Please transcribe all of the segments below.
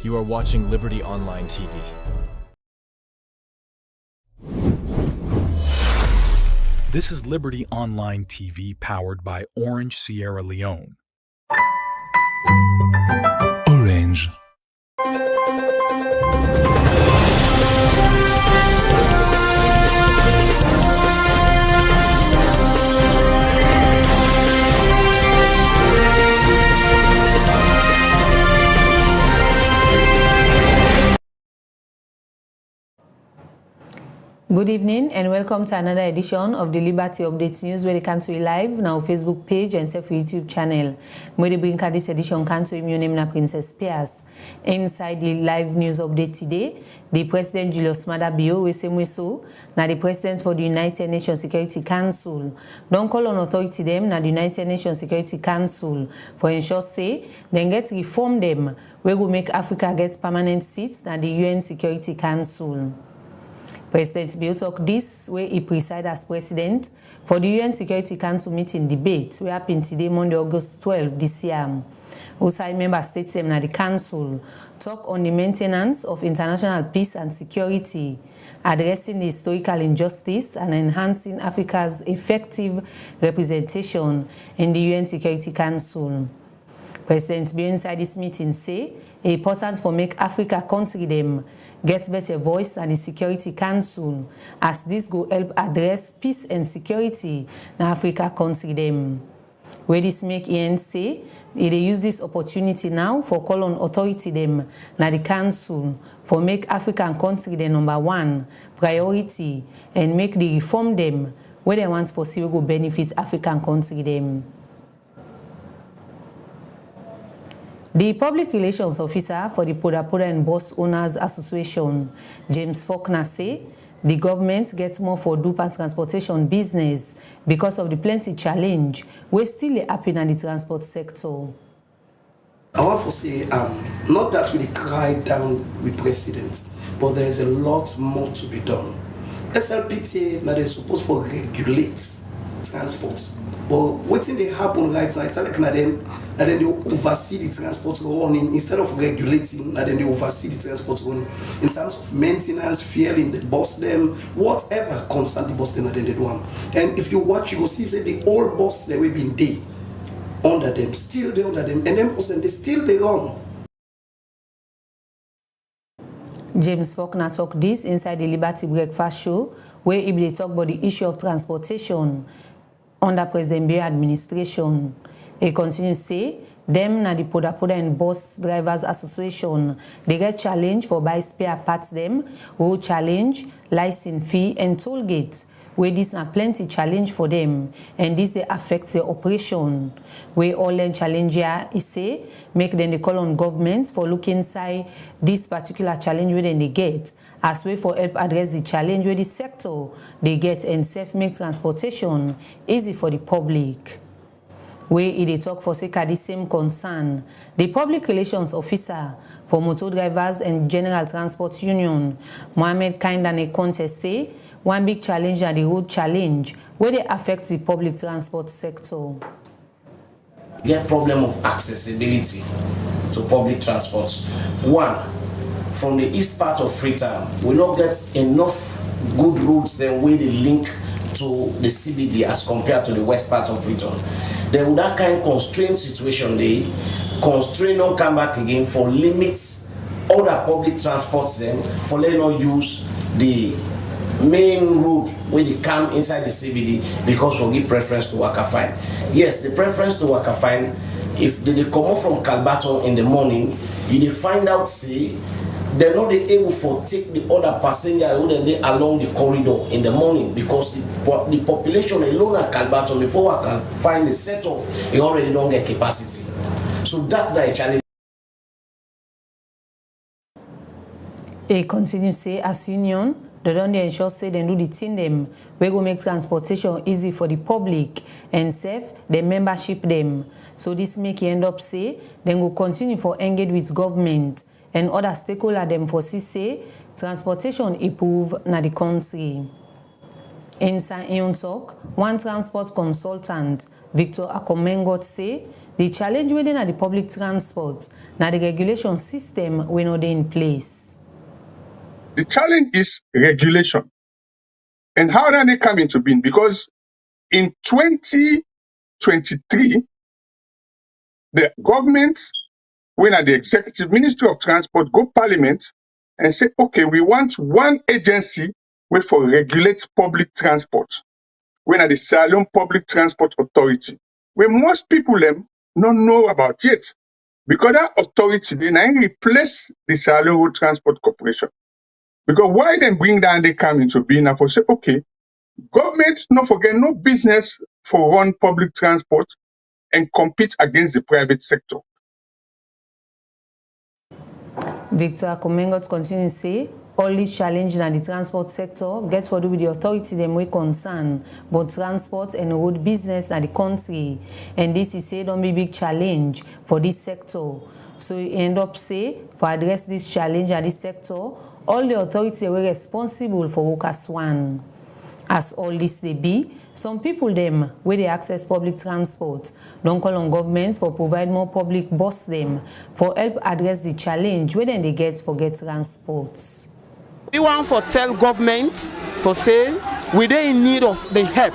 You are watching Liberty Online TV. This is Liberty Online TV powered by Orange Sierra Leone. Orange. Good evening and welcome to another edition of the Liberty Updates News where they can to live now Facebook page and self YouTube channel. Where they bring this edition can to your name na Princess Pierce. Inside the live news update today, the President Julius Maada Bio Wesemweso na the President for the United Nations Security Council don't call on authority them na the United Nations Security Council for ensure say then get reform them we will make Africa get permanent seats na the UN Security Council. President Bio talk this way he presided as president for the UN Security Council meeting debate wey happen today Monday August 12 this year. Outside member states them na the council talk on the maintenance of international peace and security, addressing the historical injustice and enhancing Africa's effective representation in the UN Security Council. President Bio inside this meeting say it's important for make Africa country them get better voice at the Security Council as this go help address peace and security in Africa country them. Where this make EN say they use this opportunity now for call on authority them na the council for make African country the #1 priority and make the reform them where they want for see go benefit African country them. The Public Relations Officer for the Poda Poda and Bus Owners Association, James Faulkner, say the government gets more for do and transportation business because of the plenty challenge we still happen in the transport sector. I want to say, not that we cry down with president, but there is a lot more to be done. SLPTA now they're supposed to regulate transport. But what thing they happen right now, it's like then they oversee the transport running instead of regulating, and then they oversee the transport running in terms of maintenance, fueling the bus them, whatever concern the bus them, and then they do them. And if you watch, you will see say the old bus they will be there under them, still they under them, and then bus them they still they run. James Faulkner talk this inside the Liberty Breakfast Show, where he will talk about the issue of transportation under President Bio administration. He continues to say, them na the Poda Poda and Bus Drivers Association, they get challenge for buy spare parts them, road challenge, license fee and toll gates, where this na plenty challenge for them, and this they affect their operation. Where all them challenge here is say, make them they call on governments for look inside this particular challenge where they get, as way for help address the challenge where the sector they get and self-make transportation easy for the public. Where they talk for sake of the same concern, the Public Relations Officer for Motor Drivers and General Transport Union, Mohammed Kindane contest say, one big challenge are the road challenge where they affect the public transport sector. We have problem of accessibility to public transport. One, from the east part of Freetown, we don't get enough good roads then where they link to the CBD as compared to the west part of Freetown. Then with that kind of constrained situation, they constrain don't come back again for limits other public transports then for letting not use the main road where they come inside the CBD because we give preference to Waka Fine. Yes, the preference to Waka Fine, if they come up from Calbaton in the morning, you find out say they're not able to take the other passengers who then they along the corridor in the morning because the population alone at Calbaton before I can find the set off, they already don't get capacity. So that's the challenge. He continues to say as union, they don't ensure say they do the thing them we go make transportation easy for the public and safe the membership them. So this make end up say then go continue for engage with government and other stakeholders them for say transportation improve na the country. In San Ion talk, one transport consultant, Victor Akomengot, say The challenge within the public transport, now the regulation system we know they in place. The challenge is regulation. And how do they come into being? Because in 2023, the government, when at the Executive Ministry of Transport, go Parliament and say, okay, we want one agency where for regulate public transport. When at the Sierra Leone Public Transport Authority, where most people don't know about yet. Because that authority, they now replace the Sierra Leone Road Transport Corporation. Because why then bring down they come into being and for say, okay, government, not forget, no business for run public transport and compete against the private sector. Victor Comengot continues to say, all these challenges in the transport sector gets to do with the authority them we concern, both transport and road business in the country. And this is say don't be big challenge for this sector. So you end up say, for address this challenge in this sector, all the authorities were responsible for workers one. As all this they be, some people them where they access public transport don't call on governments for provide more public bus them for help address the challenge where then they get for get transports. We want for tell government for say we they in need of the help.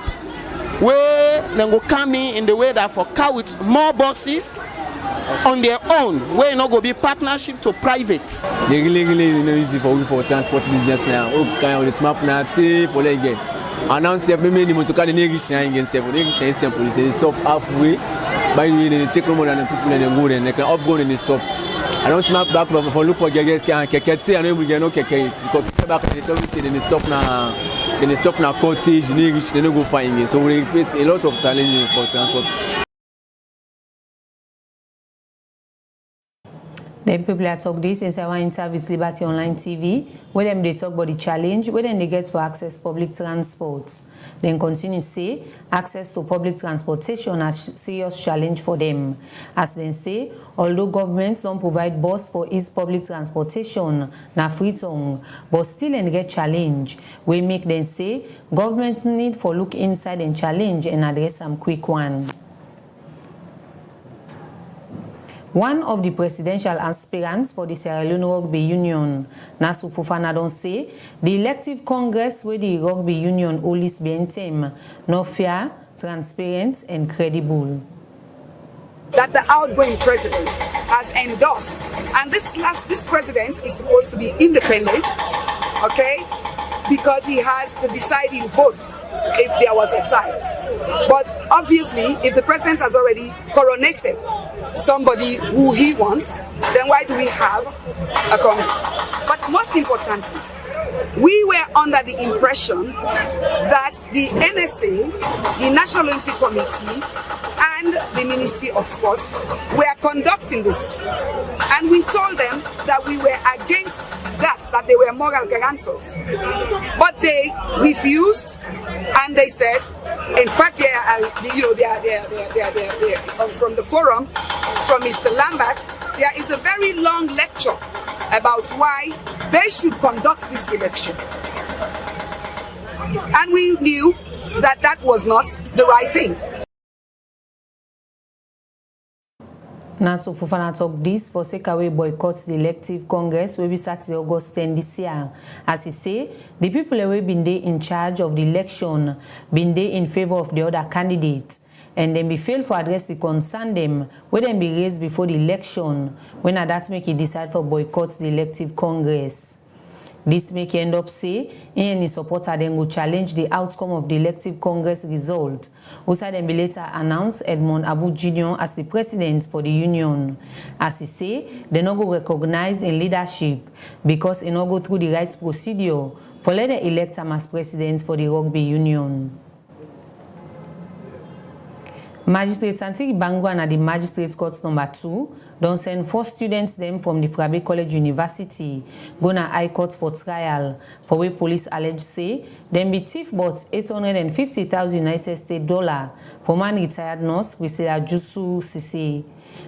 Where they go come in the way that for car with more buses on their own, where not go be partnership to private. They really easy for transport business now. Oh, kind of map now for again. Announce many motor car they reach now again. They reach Eastern Police. They stop halfway. By the way, they take more than the people and they go and they can up go and they stop. I don't map back for look for get kekete and we get no keke because back they tell me say they stop now. They stop now cottage. They reach they no go find it. So we face a lot of challenges for transport. Then people are talk this inside one interview with Liberty Online TV, where them they talk about the challenge, where then they get for access public transport. Then continue say access to public transportation is a serious challenge for them. As they say, although governments don't provide bus for ease public transportation, na free tongue, but still and get challenge. We make them say governments need for look inside and challenge and address some quick one. One of the presidential aspirants for the Sierra Leone Rugby Union, Nasu Fofana, don't say the elective congress where the rugby union always be in team, no fair, transparent, and credible. That the outgoing president has endorsed, and this president is supposed to be independent, okay, because he has the deciding votes if there was a tie. But obviously, if the president has already coronated somebody who he wants, then why do we have a Congress? But most importantly, we were under the impression that the NSA, the National Olympic Committee, and the Ministry of Sports were conducting this. And we told them that we were against that they were moral guarantors. But they refused, and they said, in fact, they are from the forum, from Mr. Lambert, there is a very long lecture about why they should conduct this election. And we knew that that was not the right thing. Nasu Fofana talk this for Sekaway boycotts the elective congress will be Saturday, August 10 this year. As he say, the people who have been there in charge of the election, been there in favor of the other candidates, and then be failed for address the concern them, when them be raised before the election, when that make it decide for boycott the elective congress. This make end up say, any supporter then will challenge the outcome of the elective congress result. Outside them be later announced Edmond Abu Jr. as the president for the union. As he say, they not go recognize in leadership because they not go through the right procedure for let them elect him as president for the rugby union. Magistrate Santiri Bangwan at the Magistrate Court number 2 don't send 4 students them from the Frabe College University go na High Court for trial for where police allege say them be thief bought $850,000 United States dollar for man retired nurse Priscilla Jusu Sisi.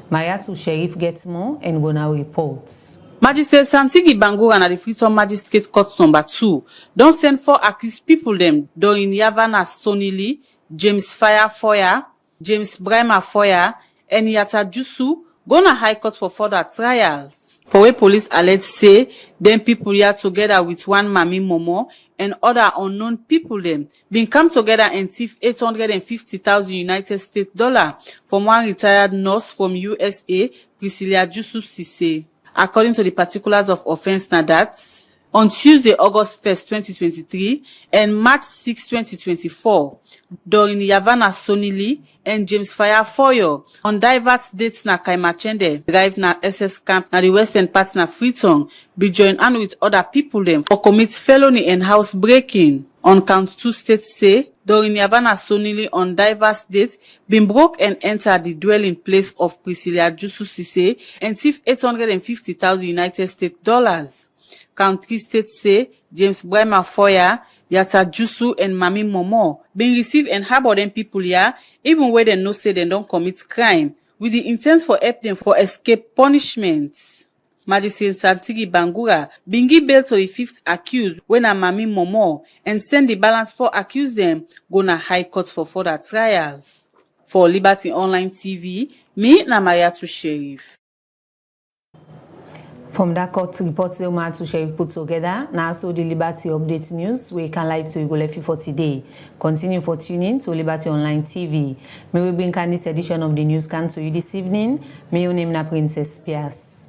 Mariatu Sheriff gets more and go now reports. Magistrate Santigi Bangura at the Freetown Magistrate Court number 2 don't send 4 accused people them during Yavana Sonili, James Fire Foyer, James Bremer Foyer, and Yatta Jusu go na High Court for further trials. For where police allege say them people here together with one Mami Momo and other unknown people them been come together and thief $850,000 from one retired nurse from USA, Priscilla Jusu Sise. According to the particulars of offense na that, on Tuesday, August 1st, 2023 and March 6, 2024, during Yavana Sonili and James Fire Foyo on divert dates na Kaimachende drive na SS camp na the western part na Freetown be joined hand with other people them for commit felony and house breaking. On count 2 states say during Yavana Sonili on diverse dates been broke and entered the dwelling place of Priscilla Jusu Sise and thief $850,000. Count 3 states say James Brema Foya, Yatta Jusu and Mami Momo been received and harbor them people here even where they know say they don't commit crime with the intent for help them for escape punishments. Magistrate Santigi Bangura been give bail to the 5th accused when a Mami Momo and send the balance 4 accused them go na High Court for further trials. For Liberty Online TV, me na Mariatu Sheriff. From that court report the Mariatu Sheriff put together, now also the Liberty Update News, we can live to Igolefi for today. Continue for tuning to Liberty Online TV. May we bring this edition of the news can to you this evening. May your name na Princess Pias.